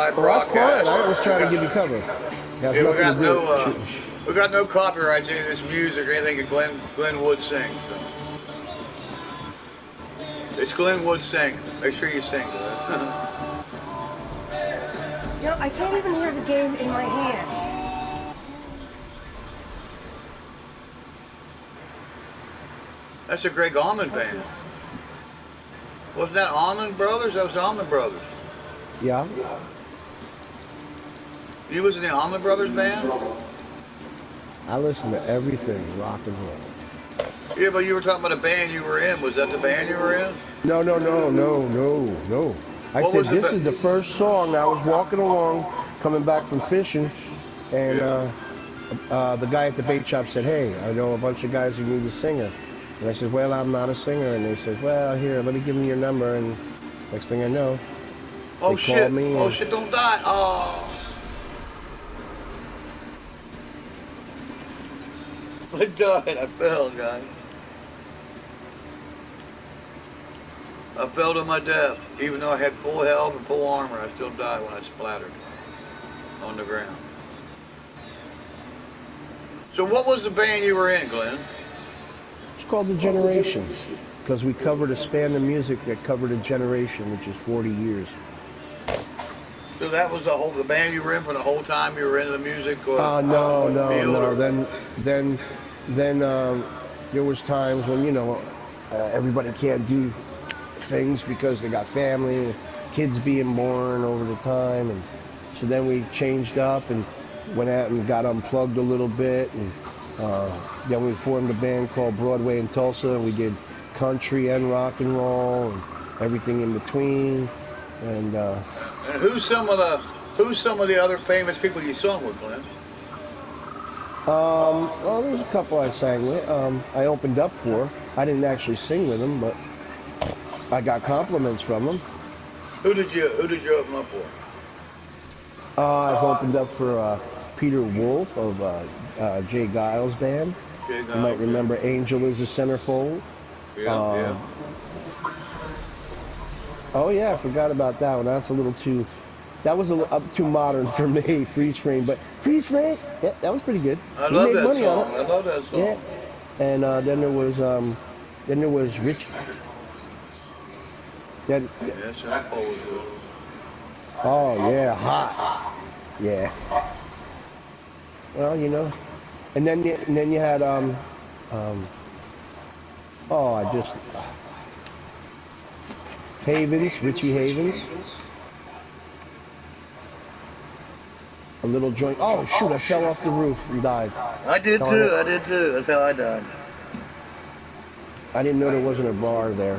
live Well, that's broadcast. fine. I was trying to give you cover. It has Yeah, nothing to do. we got no copyrights in this music or anything that Glenn Wood sings. So. It's Glenn Wood singing. Make sure you sing. You know, I can't even hear the game in my hand. That's a Greg Allman band. Wasn't that Allman Brothers? That was Allman Brothers. Yeah. You was in the Allman Brothers band? I listen to everything rock and roll. Yeah, but you were talking about a band you were in. Was that the band you were in? No. I What said was this is the first song. I was walking along, coming back from fishing, and the guy at the bait shop said, "Hey, I know a bunch of guys who need a singer." And I said, "Well, I'm not a singer." And they said, "Well, here, let me give them your number." And next thing I know, oh they called shit! me. Oh shit! Don't die! Oh. I died. I fell, guys. I fell to my death. Even though I had full health and full armor, I still died when I splattered on the ground. So what was the band you were in, Glenn? It's called The Generations, because we covered a span of music that covered a generation, which is 40 years. So that was the band you were in for the whole time you were into the music field? No. Then there was times when, everybody can't do things because they got family, kids being born over the time, and so then we changed up and went out and got unplugged a little bit, and then we formed a band called Broadway in Tulsa, and we did country and rock and roll and everything in between, and who's some of the other famous people you sung with, Glenn? well, there's a couple I sang with. I opened up for. I didn't actually sing with them, but I got compliments from them. Who did you open up for? I've opened up for Peter Wolf of Jay Giles' band. Jay Giles, you might remember Angel is the Centerfold. Yeah. Oh yeah, I forgot about that one. That was a little up too modern for me. Freeze Frame, but Freeze Frame, yeah, that was pretty good. I We love made that money song. on it. I love that song. Yeah. And then there was Rich. Then. Yeah, Centerfold was good. Oh yeah, hot. Yeah. Well, and then you had Havens, Richie Havens. A little joint. Oh shoot! I fell off the roof and died. I did too. That's how I died. I didn't know there wasn't a bar there.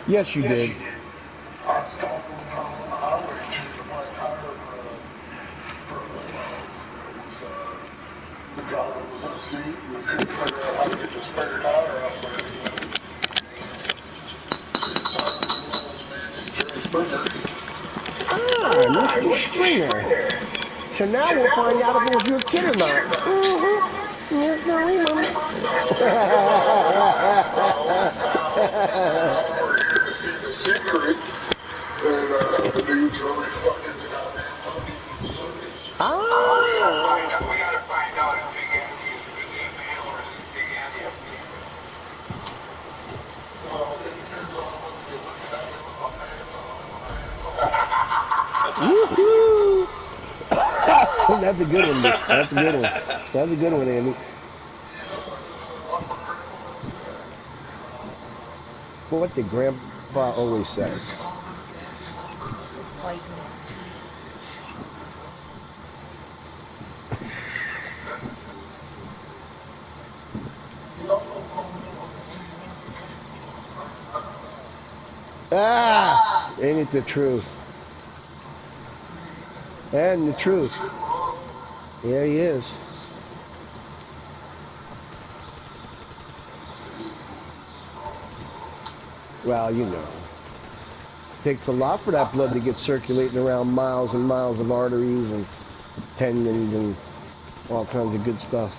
Yes, you did. Mr. Springer. So now we'll find out if it was your kid or not. Yes, no, remember. We gotta find out if Big Andy is really a male or is Big Andy a Woohoo! That's a good one, Nick. That's a good one. That's a good one, Andy. What did Grandpa always say? Ain't it the truth? And the truth. There he is. Well, takes a lot for that blood to get circulating around miles and miles of arteries and tendons and all kinds of good stuff.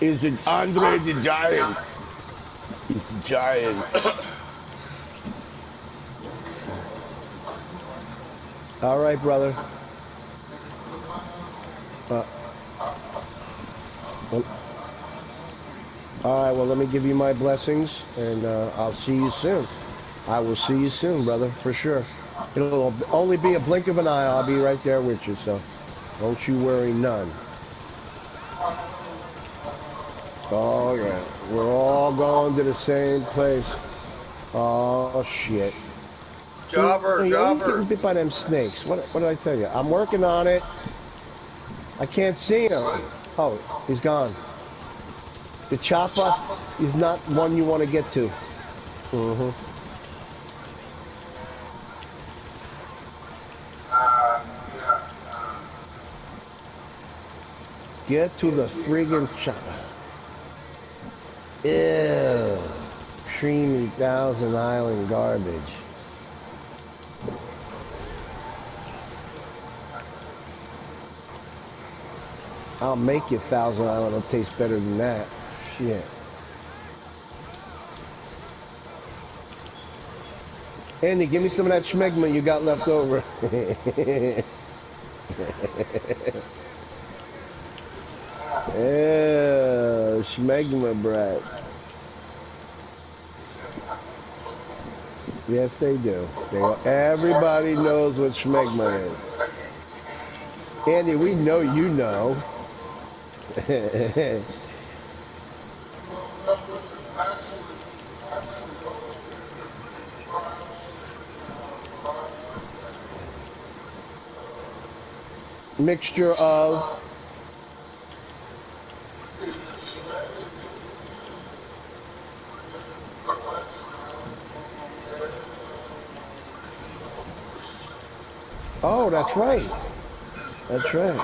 Is it Andre the Giant? He's the giant. All right, brother. Well, all right, well, let me give you my blessings, and I'll see you soon. I will see you soon, brother, for sure. It'll only be a blink of an eye. I'll be right there with you, so don't you worry none. Oh, yeah. We're all going to the same place. Oh, shit. Jobber, Hey, you're always jobber. getting bit by them snakes. What did I tell you? I'm working on it. I can't see him. Oh, he's gone. The chopper is not one you want to get to. Mm-hmm. Get to the friggin' chopper. Ew. Creamy Thousand Island garbage. I'll make you Thousand Island. It'll taste better than that. Shit. Andy, give me some of that schmegma you got left over. Ew, schmegma bread. Yes, they do. Everybody knows what schmegma is. Andy, we know you know. Mixture of... Oh, that's right. That's right.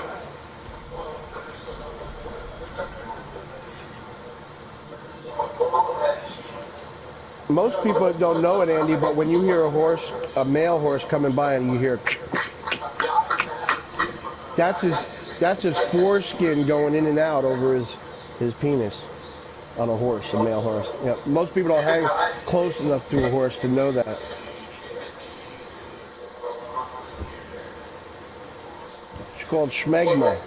Most people don't know it, Andy, but when you hear a horse, a male horse coming by and you hear... That's his foreskin going in and out over his penis on a horse, a male horse. Yeah, most people don't hang close enough to a horse to know that. It's called schmegma.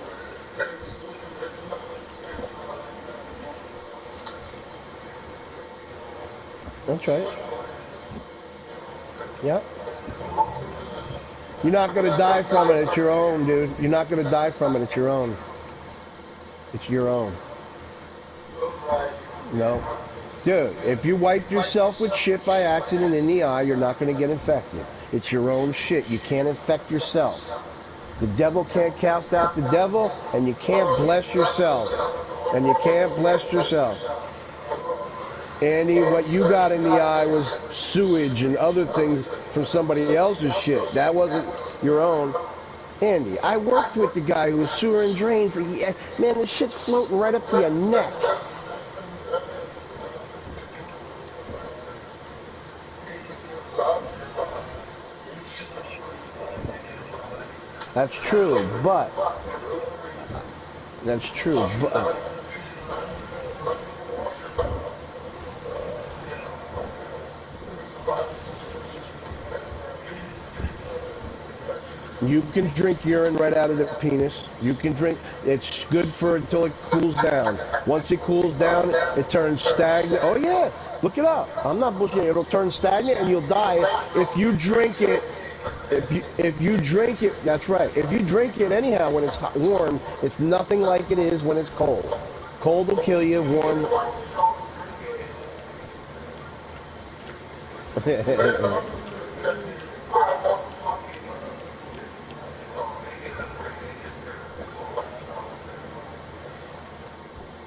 That's right. Yep. You're not going to die from it. It's your own, dude. You're not going to die from it. It's your own. It's your own. No. Dude, if you wipe yourself with shit by accident in the eye, you're not going to get infected. It's your own shit. You can't infect yourself. The devil can't cast out the devil, and you can't bless yourself. And you can't bless yourself. Andy, what you got in the eye was sewage and other things from somebody else's shit. That wasn't your own. Andy, I worked with the guy who was sewer and drain for years. Man, this shit's floating right up to your neck. That's true, but... That's true, but... You can drink urine right out of the penis. You can drink. It's good for until it cools down. Once it cools down, it turns stagnant. Oh yeah, look it up. I'm not bullshitting. It'll turn stagnant and you'll die if you drink it. If you drink it, that's right. If you drink it anyhow when it's hot, warm, it's nothing like it is when it's cold. Cold will kill you. Warm.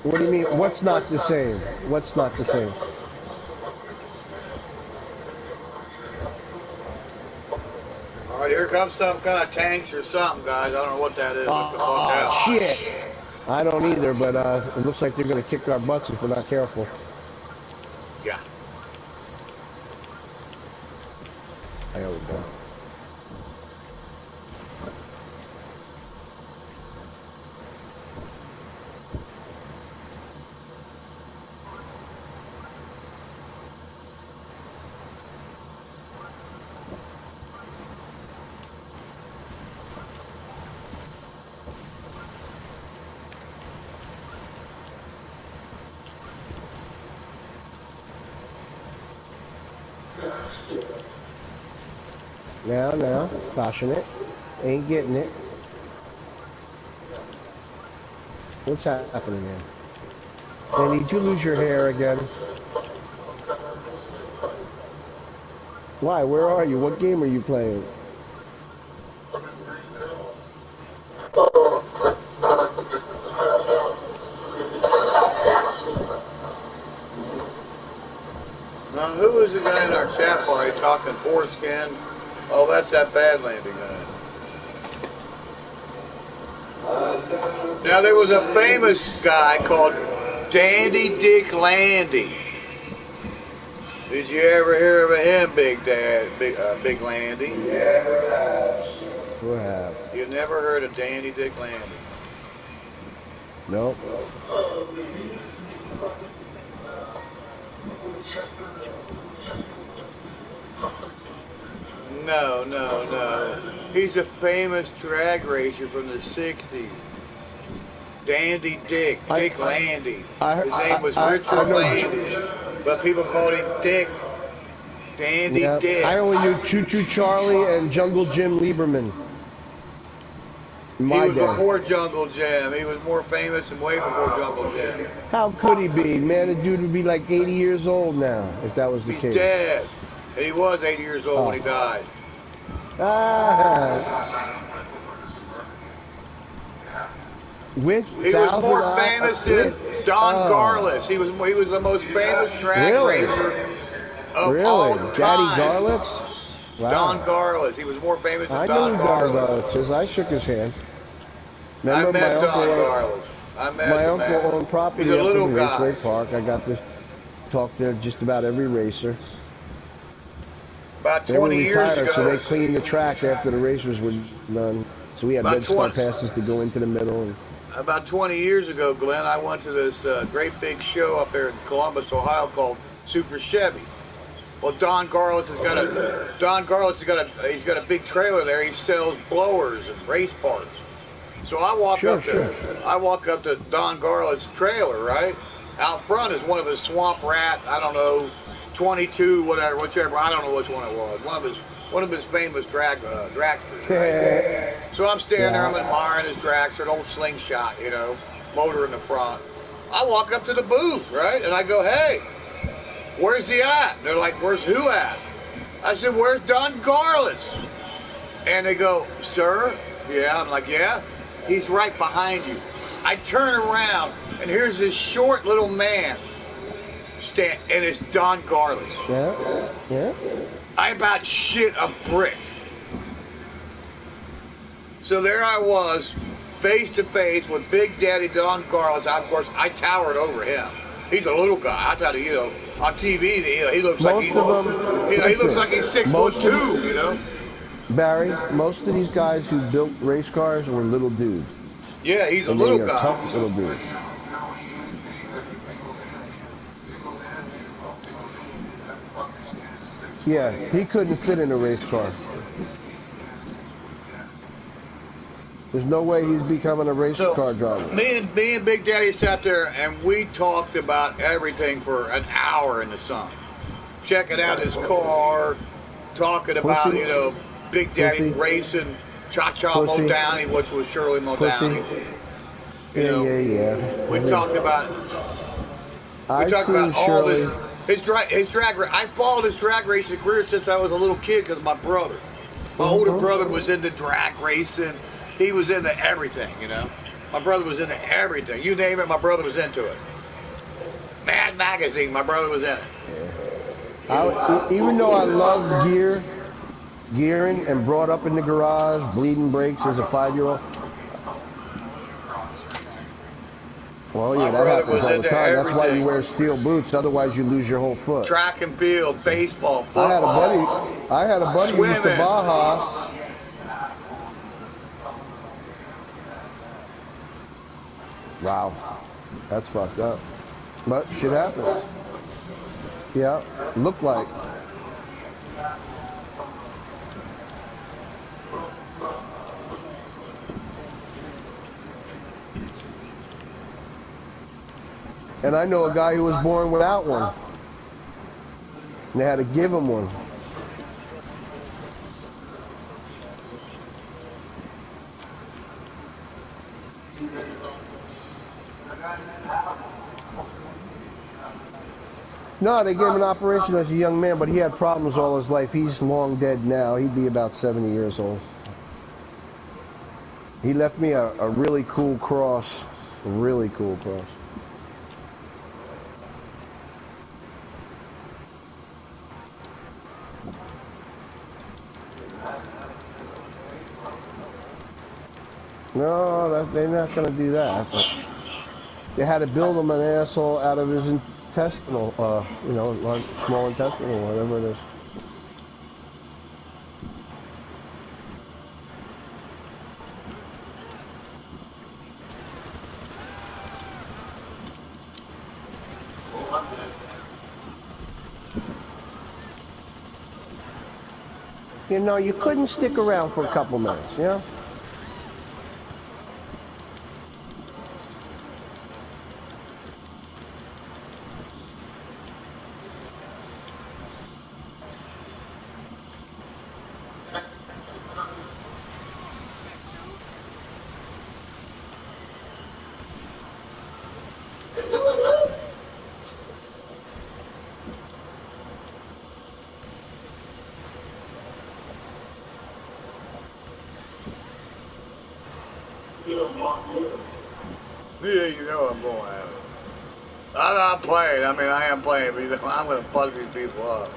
What do you mean? What's not the same? What's not the same? All right, here comes some kind of tanks or something, guys. I don't know what that is. What the fuck out? Shit! I don't either, but it looks like they're gonna kick our butts if we're not careful. Yeah. There we go. Now, caution it. Ain't getting it. What's happening here? Danny, did you lose your hair again? Why? Where are you? What game are you playing? Now, who was the guy in our chat party talking foreskin? Oh, that's that Badlandy guy. Now, there was a famous guy called Dandy Dick Landy. Did you ever hear of him, Big Landy? Who have? You never heard of Dandy Dick Landy? Nope. No. He's a famous drag racer from the 60s. Dandy Dick Landy. His name was Richard Landy, but people called him Dick. Dandy Dick. I only knew Choo Choo Charlie and Jungle Jim Lieberman. He was before Jungle Jim. He was more famous and way before Jungle Jim. How could he be? Man, the dude would be like 80 years old now, if that was the case. He's dead. And he was 80 years old when he died. With he was more famous than Don Garlis. He was the most famous drag racer of all time. Daddy Garlitz? Wow. Don Garlis. He was more famous than I Don know who Garlis. Don Garlitz is. I shook his hand. Remember I met Don Garlis. My uncle owned property He's a little up in guy. Raceway Park. I got to talk to just about every racer. About 20 they were retired, years ago. so they cleaned the track after the racers were done. So we had red star passes to go into the middle. And about 20 years ago, Glenn, I went to this great big show up there in Columbus, Ohio called Super Chevy. Well, Don Garlis has got a big trailer there. He sells blowers and race parts. So I walk up to Don Garlis' trailer, right? Out front is one of his Swamp Rat, I don't know, 22, whichever, I don't know which one it was. One of his famous dragsters, right? So I'm standing there, I'm admiring his dragster, an old slingshot, you know, motor in the front. I walk up to the booth, right? And I go, hey, where's he at? They're like, where's who at? I said, where's Don Garlis? And they go, sir? Yeah, I'm like, yeah. He's right behind you. I turn around, and here's this short little man, and it's Don Garlis. Yeah. I about shit a brick. So there I was, face to face with Big Daddy Don Garlis. Of course, I towered over him. He's a little guy. I tell you, on TV, he looks like he's, he looks like he's 6'2", you know. Barry, most of these guys who built race cars were little dudes. Yeah, he's a little guy. Tough little dude. Yeah, he couldn't fit in a race car. There's no way he's becoming a race car driver. Me and Big Daddy sat there and we talked about everything for an hour in the sun. Checking out his car, talking about, Big Daddy racing Cha-Cha Modownie, which was Shirley Modownie. Yeah. We talked about all his drag race. I followed his drag racing career since I was a little kid because of my brother. My older brother was into drag racing. He was into everything, My brother was into everything. You name it, my brother was into it. Mad Magazine, my brother was in it. Even though I love gearing, and brought up in the garage, bleeding brakes as a 5-year-old. Well, yeah, that happens all the time. That's why you wear steel boots, otherwise you lose your whole foot. Track and field, baseball, football. I had a buddy who used to Baja. Wow, that's fucked up. But shit happens. Yeah, looked like. And I know a guy who was born without one. And they had to give him one. No, they gave him an operation as a young man, but he had problems all his life. He's long dead now. He'd be about 70 years old. He left me a really cool cross. A really cool cross. No, they're not going to do that. But they had to build him an asshole out of his intestinal, you know, small intestinal, whatever it is. You know, you couldn't stick around for a couple minutes, you know? Yeah, you know I'm going at it. I'm not playing. I mean, I am playing, but you know, I'm going to fuck these people up.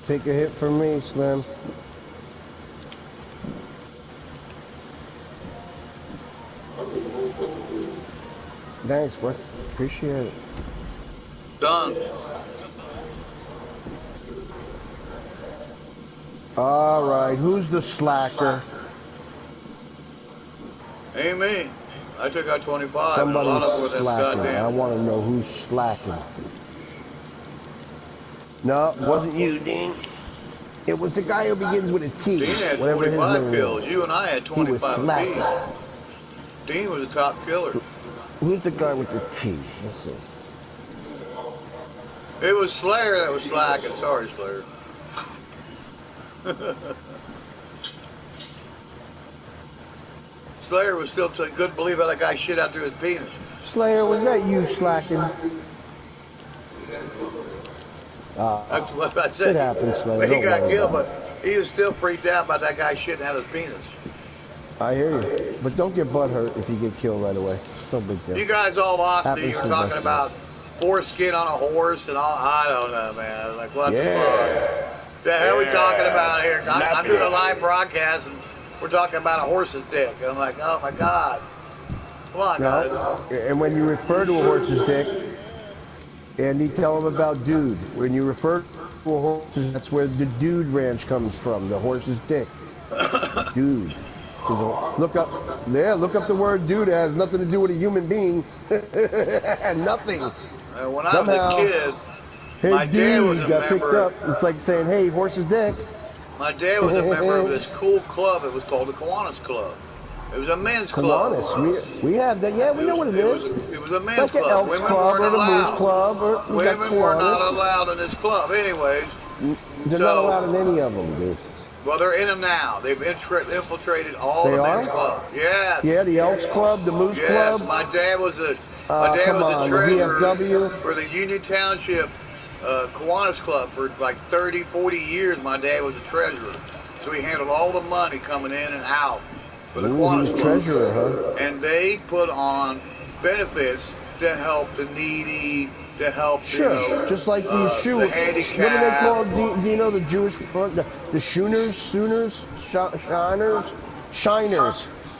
Take a hit from me, Slim. Thanks, bud. Appreciate it. Done. All right, who's the slacker? Ain't me. I took out 25. Somebody's a lot of them slacking. goddamn. I want to know who's slacking. No, it wasn't you, Dean. It was the guy who begins with a T. Dean had whatever his 25 name kills. is. You and I had He was 25 apiece. slacking. Dean was the top killer. Who's the guy with the T? Let's see. It was Slayer that was slacking. Sorry, Slayer. Slayer was still couldn't believe how that guy shit out through his penis. Slayer, was that you slacking? That's what I said. It happens, Slayer. He Don't got worry killed, about but he was still freaked out about that guy shitting out his penis. I hear you. But don't get butthurt if you get killed right away. No big deal. You guys all lost me. Happens You were to talking us. about foreskin on a horse and all. I don't know, man. Like, what the fuck? The hell are we talking about here? I'm doing a live broadcast and we're talking about a horse's dick. I'm like, oh my God. Come on, guys. No. And when you refer to a horse's dick, Andy, tell them about dude. When you refer to a horse, that's where the dude ranch comes from. The horse's dick. Dude. Look up the word dude. It has nothing to do with a human being. Nothing. When I was a kid, hey, my dad was a got picked member. up. It's like saying, hey, horse's dick. My dad was a member of this cool club. It was called the Kiwanis Club. It was a men's club. Kiwanis. We have that. Yeah, we know what it is. It was a men's like an club. Elks Women club weren't or the allowed. Moose club. Or Women were not allowed in this club. Anyways. They're not allowed in any of them, dude. Well, they're in them now. They've infiltrated all the men's clubs. Yes. Yeah, the Elks Club, the Moose Club. Yes, my dad was a treasurer for the Union Township Kiwanis Club for like 30, 40 years. My dad was a treasurer. So he handled all the money coming in and out for the Kiwanis Club. Treasurer, huh? And they put on benefits to help the needy, to help just like the shoe. the handicapped. What are they called? Do you know the Jewish the Schooners, Shiners,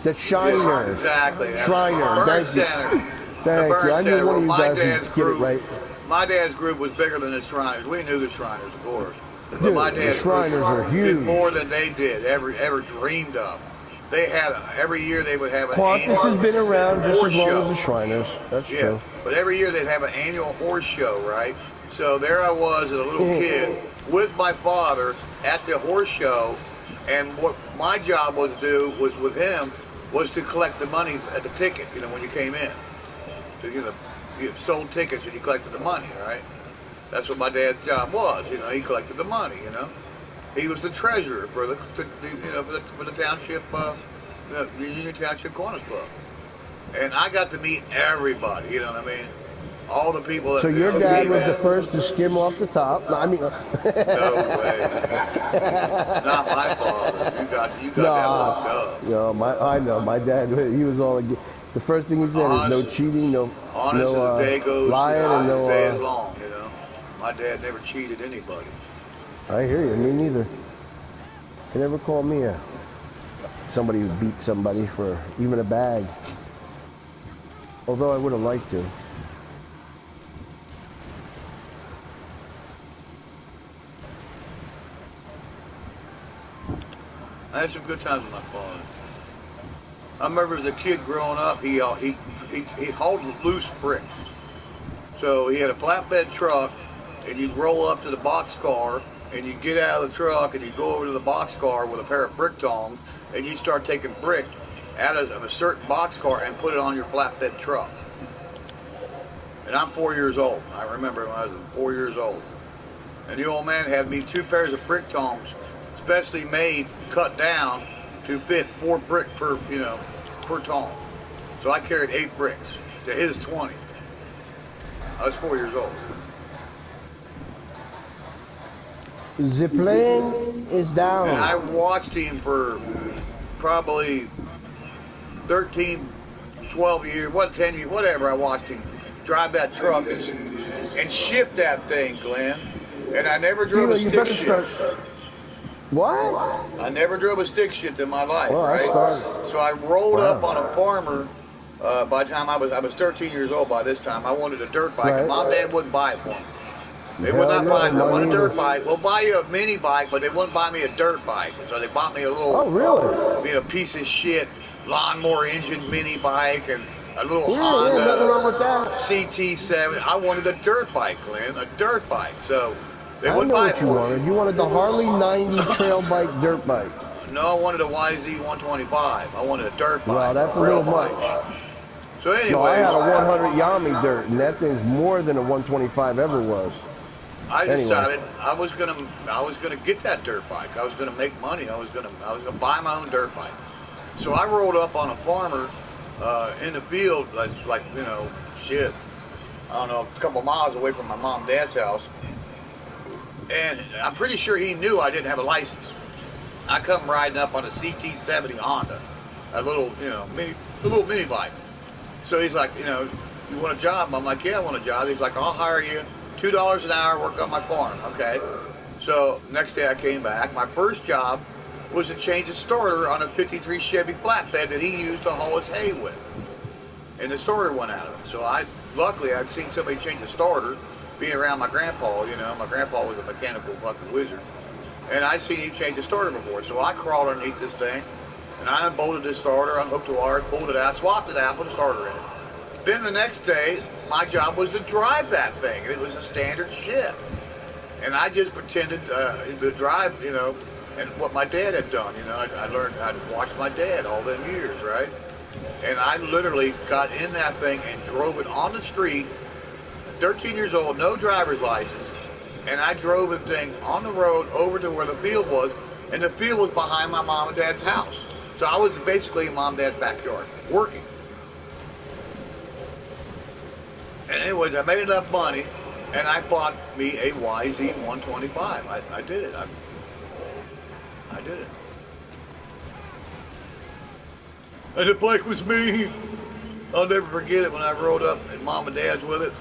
the Shiners. Yeah, exactly. Shriners. Burn Center. Thank you. I knew one of you guys would get it right. My dad's group was bigger than the Shriners. We knew the Shriners, of course. But Dude, my dad's the Shriners are huge. did more than they did, ever dreamed of. They had every year they would have an Quantus annual has been around just as long show. as the Shriners. That's true. But every year they'd have an annual horse show, right? So there I was as a little kid with my father at the horse show, and what my job was to do was with him was to collect the money at the ticket, when you came in. You sold tickets and you collected the money, right? That's what my dad's job was. You know, he collected the money. You know, he was the treasurer for the township, the Union Township Corners Club, and I got to meet everybody. You know what I mean? All the people that So your dad came was the in. first to skim off the top. No, I mean, No way. Not my father. You got that fucked up. no, I know my dad. He was all the first thing he said is no Honest, cheating, honest no as the day goes, lying, and as the no. day is long. You know, my dad never cheated anybody. I hear you. Me neither. They never called me somebody who beat somebody for even a bag. Although I would have liked to. I had some good times with my father. I remember as a kid growing up, he hauled loose bricks. So he had a flatbed truck, and you'd roll up to the boxcar, and you'd get out of the truck, and you'd go over to the boxcar with a pair of brick tongs, and you'd start taking brick out of a certain boxcar and put it on your flatbed truck. And I'm 4 years old. I remember when I was 4 years old. And the old man had me 2 pairs of brick tongs, specially made, cut down to fit 4 brick per tong. So I carried 8 bricks to his 20. I was 4 years old. The plane is down. And I watched him for probably 13, 12 years, 10 years, whatever. I watched him drive that truck and shift that thing, Glenn. And I never drove a stick shift. What? I never drove a stick shift in my life, Well, right? I started. So I rolled up on a farmer. By the time I was 13 years old. By this time, I wanted a dirt bike, and Mom and Dad wouldn't buy it for me. They would not buy it. I want a dirt bike. We'll buy you a mini bike, but they wouldn't buy me a dirt bike. So they bought me a little, piece of shit lawnmower engine mini bike and a little Honda nothing wrong with that. CT7. I wanted a dirt bike, Glenn, a dirt bike. So they I wouldn't know buy what it you for wanted. me. You wanted the Harley 90 trail bike, dirt bike. No, I wanted a YZ 125. I wanted a dirt bike. Wow, that's a little much. So anyway, no, I had a 100 Yami dirt, and that thing's more than a 125 ever was. I decided I was gonna get that dirt bike. I was gonna make money. I was gonna buy my own dirt bike. So I rolled up on a farmer in the field, like shit, I don't know, a couple miles away from my mom and dad's house. And I'm pretty sure he knew I didn't have a license. I come riding up on a CT70 Honda, a little mini bike. So he's like, you want a job? I'm like, yeah, I want a job. He's like, I'll hire you $2 an hour, work on my farm. Okay. So next day I came back. My first job was to change a starter on a 53 Chevy flatbed that he used to haul his hay with. And the starter went out of it. So luckily I'd seen somebody change a starter, being around my grandpa, my grandpa was a mechanical fucking wizard. And I'd seen him change a starter before. So I crawled underneath this thing, and I unbolted this starter, unhooked the wire, pulled it out, swapped it out, put a starter in it. Then the next day, my job was to drive that thing, and it was a standard shift. And I just pretended to drive, and what my dad had done, I learned how to watch my dad all them years, right? And I literally got in that thing and drove it on the street, 13 years old, no driver's license, and I drove the thing on the road over to where the field was, and the field was behind my mom and dad's house. So I was basically in mom and dad's backyard, working. And anyways, I made enough money, and I bought me a YZ 125. I did it. I did it. And the bike was me. I'll never forget it when I rode up and mom and dad's with it.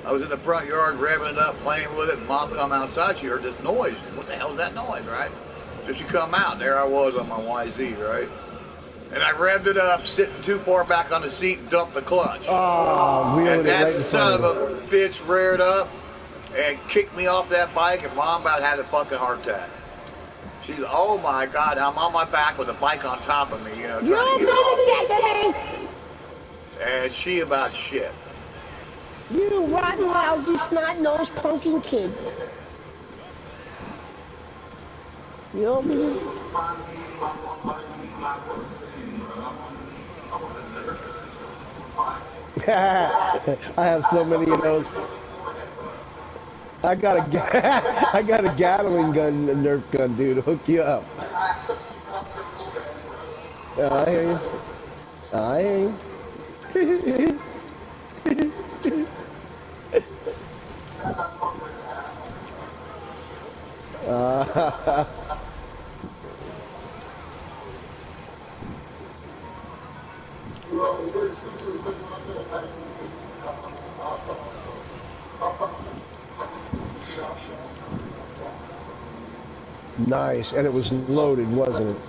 I was in the front yard revving it up, playing with it, and mom come outside. She heard this noise. What the hell is that noise, right? So she come out, and there I was on my YZ, right? And I revved it up, sitting too far back on the seat, and dumped the clutch. Oh, and that son of a bitch reared up and kicked me off that bike, and mom about had a fucking heart attack. She's, oh my God, I'm on my back with a bike on top of me, trying to get it off. And she about shit. You rotten, lousy, snot-nosed, punking kid. You'll be... I have so many of those. I got a I got a Gatling gun, a Nerf gun, dude, to hook you up. I hear you. I hear you. uh, nice, and it was loaded, wasn't it?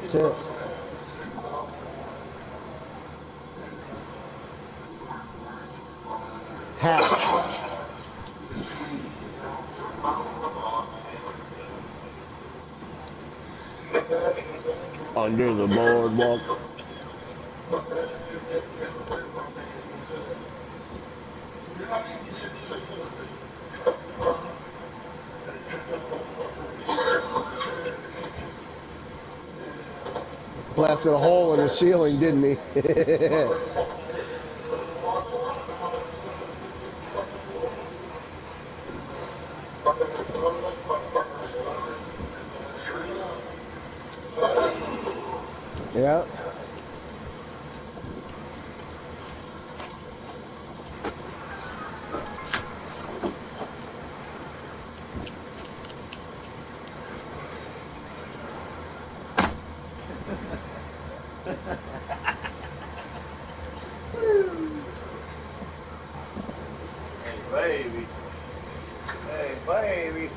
That's it. Hatch. Under the boardwalk. Blasted a hole in the ceiling, didn't he? Yeah. Hey, baby. Hey, baby.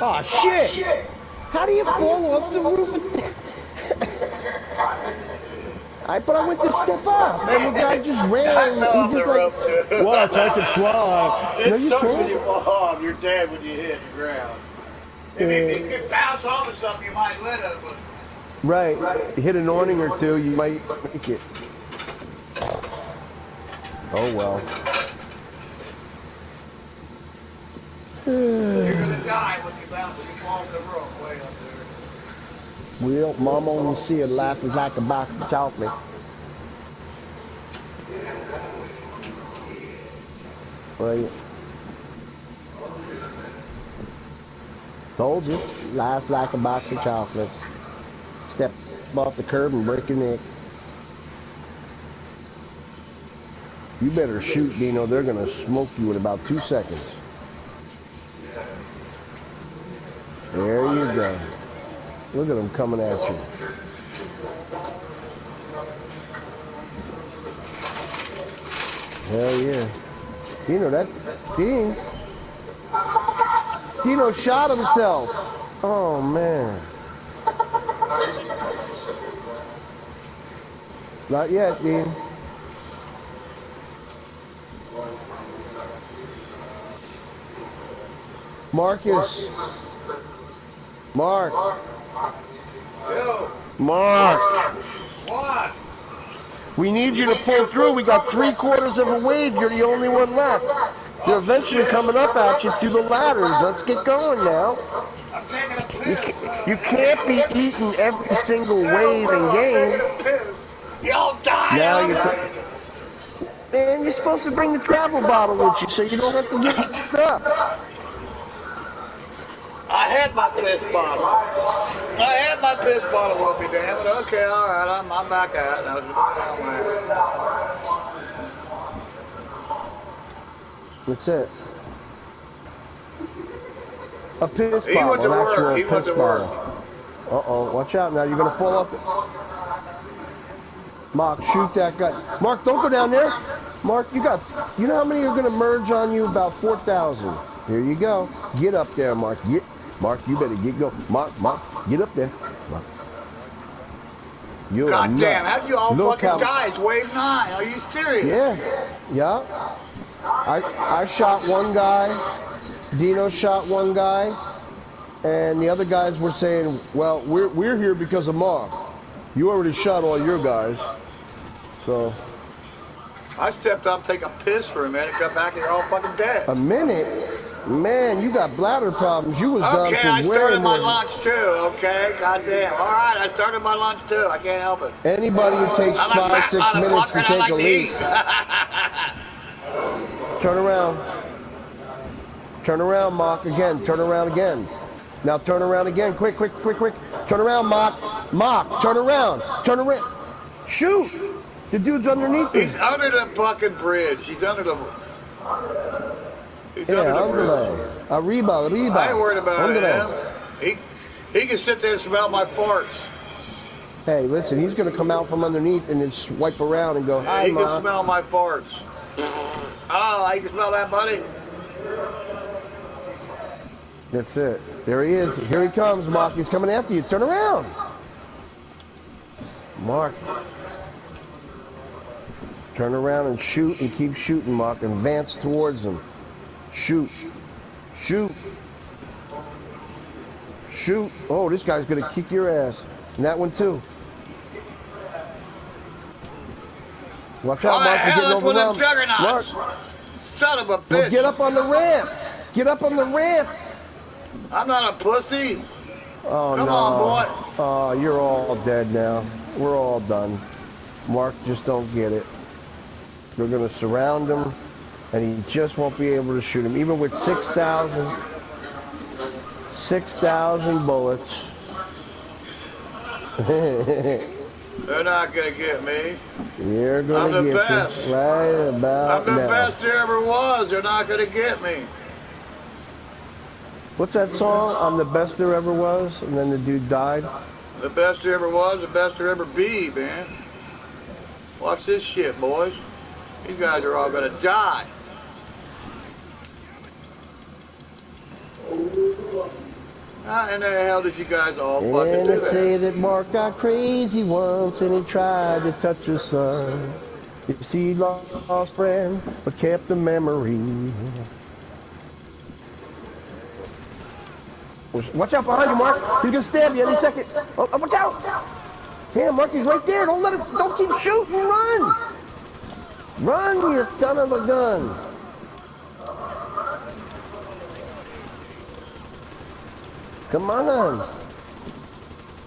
Oh, shit! How do you fall off the roof? But I went to step up, and the guy just ran. I know He just they're like, up to. watch, I can fly. It No, you sucks when you can't. fall off. You're dead when you hit the ground. If you could bounce off of something, you might live. But Right. You hit an awning or two, you might make it. Oh, well. you're gonna die when you bounce and you fall in the room way up there. Well, Mom only see it laughing like a box of chocolate. Right. Told you, laughs like a box of chocolates. Step off the curb and break your neck. You better shoot, Dino. They're gonna smoke you in about 2 seconds. There you go. Look at them coming at you. Hell yeah. Dino, Dino shot himself. Oh, man. Not yet, Dean. Marcus. Mark. Yo, Mark. what? We need you to pull through. We got 3/4 of a wave. You're the only one left. They're eventually coming up at you through the ladders. Let's get going now. I'm taking a piss. You can't be eating every single wave and game. Y'all die. Now man, you're supposed to bring the travel bottle with you so you don't have to get up. I had my piss bottle. I had my piss bottle with me, damn it. Okay, all right, I'm back out. That's it. A piss He bottle, went to an actual work. He went piss to work. bottle. Uh-oh, watch out now. You're going to fall off it. Mark, shoot that guy. Mark, don't go down there. Mark, you know how many are going to merge on you? About 4,000. Here you go. Get up there, Mark. Mark, you better go. Mark, get up there. Mark. You're God damn, how'd you all Look fucking die? It's wave 9. Are you serious? Yeah. I shot one guy. Dino shot one guy. And the other guys were saying, well, we're here because of Mark. You already shot all your guys. So. I stepped up, take a piss for a minute, got back, and they're all fucking dead. A minute? Man, you got bladder problems. You was done Okay, for I way started my more. lunch too, okay? Goddamn. All right, I started my lunch too. I can't help it. Anybody who takes I'm a 5, fat 6 minutes motherfucker to and I take a like to leak. eat. Turn around. Turn around, Mark, again. Turn around again. Now turn around again. Quick, quick, quick, quick. Turn around, Mark. Mark, turn around. Turn around. Shoot. The dude's underneath He's him. under the fucking bridge. He's under the... He's Yeah, under the bridge. Arriba, arriba. I ain't worried about Underlay. him. He can sit there and smell my farts. Hey, listen, he's going to come out from underneath and then swipe around and go, Yeah, hi, he Mark. can smell my farts. Oh, I can smell that, buddy. That's it. There he is. Here he comes, Mark. He's coming after you. Turn around. Mark. Turn around and shoot and keep shooting, Mark. Advance towards him. Shoot. Shoot. Shoot. Oh, this guy's going to kick your ass. And that one, too. Watch out, Mark. You're getting that's one of overwhelmed. them juggernauts. Mark. Son of a bitch. Well, get up on the ramp. Get up on the ramp. I'm not a pussy. Oh, Come no. on, boy. Oh, you're all dead now. We're all done. Mark just don't get it. They're going to surround him, and he just won't be able to shoot him. Even with 6,000 bullets. They're not going to get me. You're going to get best. you right about I'm the now. best there ever was. They're not going to get me. What's that song? I'm the best there ever was, and then the dude died? The best there ever was, the best there ever be, man. Watch this shit, boys. These guys are all going to die. How in the hell did you guys all fucking And do they say that? that Mark got crazy once, and he tried to touch his son. You see, he lost friend, but kept the memory. Watch out behind you, Mark. He's gonna stab you any second. Oh, watch out! Damn, Mark, he's right there. Don't keep shooting. Run! Run, you son of a gun! Come on.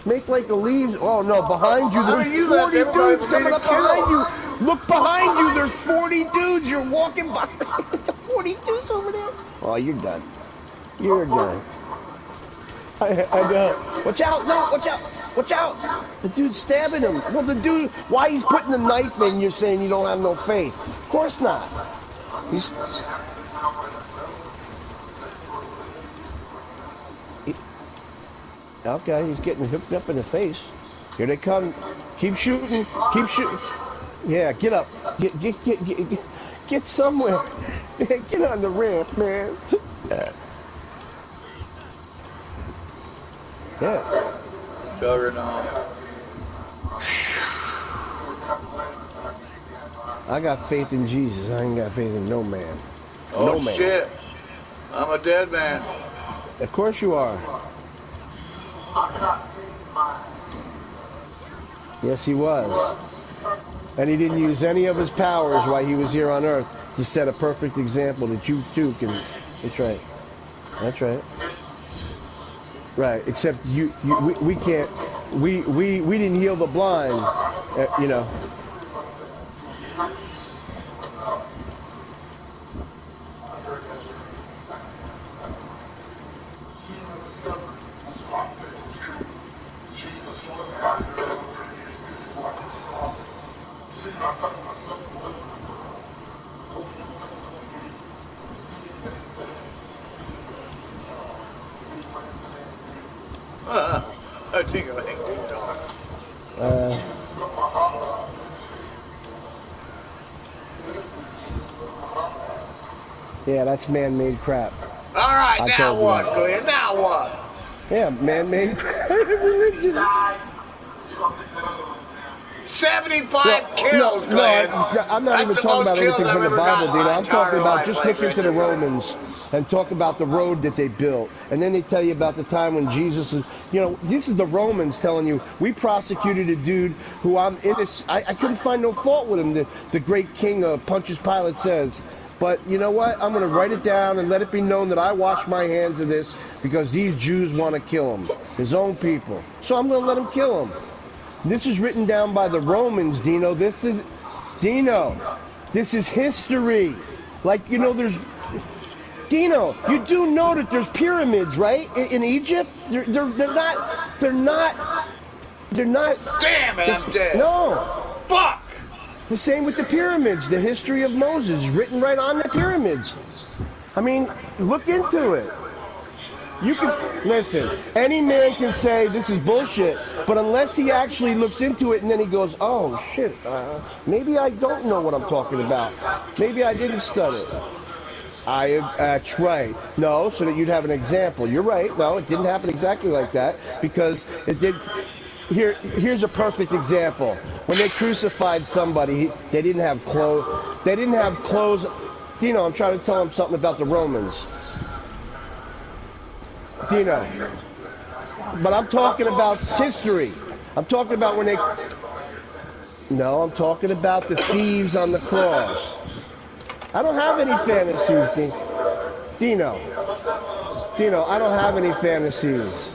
Make like a leave. Oh no, behind you there's 40 dudes coming up behind you. Look behind you, there's 40 dudes. You're walking by. 40 dudes over there. Oh, you're done. You're done. I know. Watch out! No, watch out! Watch out! The dude's stabbing him. Well, the dude, why he's putting the knife in? You're saying you don't have no faith. Of course not. He's. Okay, he's getting hooked up in the face. Here they come. Keep shooting. Keep shooting. Yeah, get up. Get somewhere. Get on the ramp, man. Yeah. Juggernaut. I got faith in Jesus. I ain't got faith in no man. Oh, no man. Shit. I'm a dead man. Of course you are. Yes, he was. And he didn't use any of his powers while he was here on earth to set a perfect example that you too can. That's right. That's right. Right, except we can't, we didn't heal the blind, you know. I think I think ding dong. Yeah, that's man-made crap. All right, I now told you what, that. Glenn? Now what? Yeah, man-made crap. Religion. 75 kills, Glenn. I'm not That's even the talking most about kills anything I've from the ever Bible, gotten in Dino. my I'm talking entire about life. just Like look into the Richard. Romans and talk about the road that they built. And then they tell you about the time when Jesus is, this is the Romans telling you, we prosecuted a dude who I'm innocent. I couldn't find no fault with him, the great king of Pontius Pilate says. But you know what? I'm going to write it down and let it be known that I wash my hands of this because these Jews want to kill him, his own people. So I'm going to let him kill him. This is written down by the Romans, Dino. This is history. Like, there's Dino, you do know that there's pyramids, right? In Egypt? They're not Damn it, I'm dead. no. Fuck! The same with the pyramids. The history of Moses is written right on the pyramids. I mean, look into it. You can listen. Any man can say this is bullshit, but unless he actually looks into it and then he goes, "Oh shit, maybe I don't know what I'm talking about. Maybe I didn't study it." That's right. No, so that you'd have an example. You're right. No, it didn't happen exactly like that because it did. Here's a perfect example. When they crucified somebody, they didn't have clothes. They didn't have clothes. I'm trying to tell him something about the Romans. Dino. But I'm talking about history. I'm talking about when they... No, I'm talking about the thieves on the cross. I don't have any fantasies, Dino. Dino, I don't have any fantasies.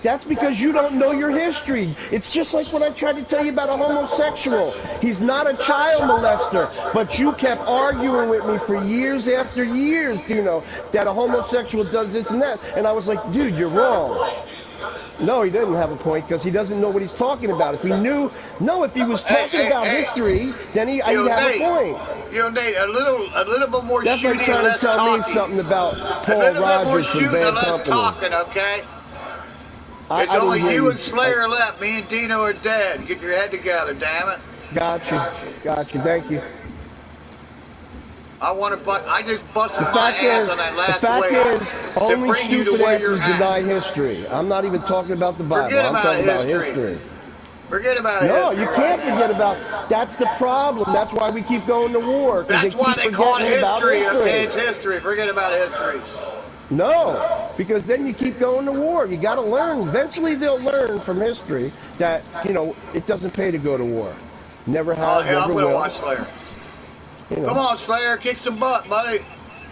That's because you don't know your history. It's just like when I tried to tell you about a homosexual. He's not a child molester, but you kept arguing with me for years after years, Dino, that a homosexual does this and that. And I was like, dude, you're wrong. No, he doesn't have a point because he doesn't know what he's talking about. If he knew, if he was talking about history, then he'd have a point. Nate, a little bit more That's shooting like and trying less to tell talking. me something about A Paul little bit more Rogers from shooting and Bad less Company. talking, okay? It's I only didn't hear you and Slayer left. Me and Dino are dead. Get your head together, damn it. Got you. Thank you. I just busted my ass on that last wave to only bring you to stupid where you're asses at. deny history. I'm not even talking about the Bible. Forget I'm about talking about history. history. Forget about No, history. you can't forget about. That's the problem. That's why we keep going to war. That's why they call it history. Okay, it's history. Forget about history. No, because then you keep going to war. You got to learn. Eventually, they'll learn from history that it doesn't pay to go to war. Never has, never I'm will. gonna watch Slayer. Come on, Slayer, kick some butt, buddy.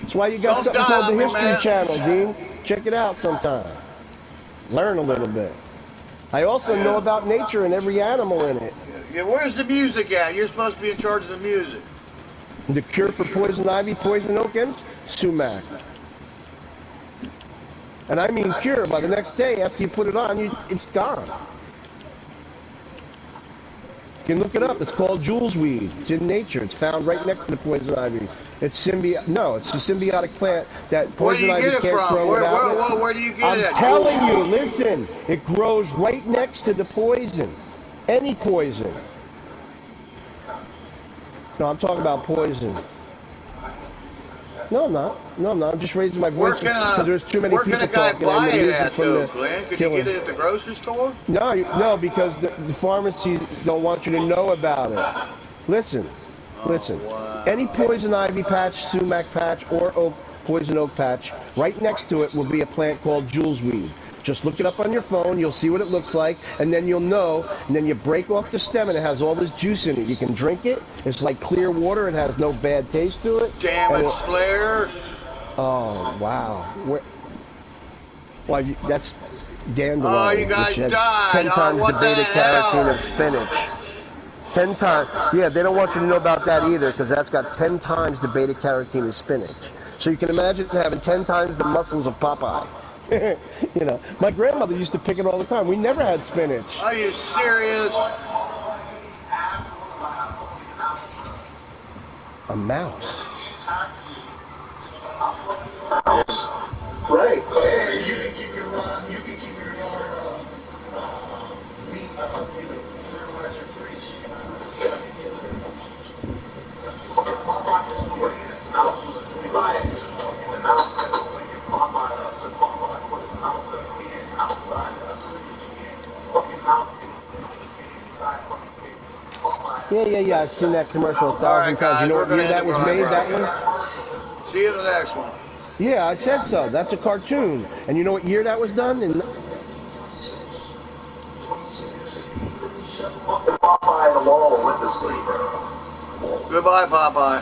That's why you got something called the History Channel, Dean. Check it out sometime. Learn a little bit. I also know about nature and every animal in it. Yeah, where's the music at? You're supposed to be in charge of the music. The cure for poison ivy, poison oak, and sumac. And I mean cure. By the next day, after you put it on, it's gone. You can look it up. It's called Jules weed. It's in nature. It's found right next to the poison ivy. It's a symbiotic plant that poison ivy can't grow without it. Where do you get it? I'm telling you, listen. It grows right next to the poison. Any poison. No, I'm talking about poison. No, I'm not. I'm just raising my voice because there's too many people talking. Where can a guy buy it at, though, Glenn? Could you get it at the grocery store? No, because the pharmacies don't want you to know about it. Listen. Wow. Any poison ivy patch, sumac patch, or poison oak patch, right next to it will be a plant called Jules weed. Just look it up on your phone. You'll see what it looks like, and then you'll know. And then you break off the stem, and it has all this juice in it. You can drink it. It's like clear water. It has no bad taste to it. Damn it, Slayer! Oh wow! That's dandelion. Oh, you guys died. 10 times the beta carotene of spinach. 10 times. Yeah, they don't want you to know about that either because that's got 10 times the beta carotene of spinach. So you can imagine having 10 times the muscles of Popeye. My grandmother used to pick it all the time. We never had spinach. Are you serious? A mouse. Right. And you can keep your yard meat. Fertilizer free. Yeah. I've seen that commercial a All right, thousand times. You guys, know we're what going year to end that it was right made, that one? See you in the next one. Yeah, I said so. That's a cartoon. And you know what year that was done? In Popeye the Mall with the sleeper. Goodbye, Popeye.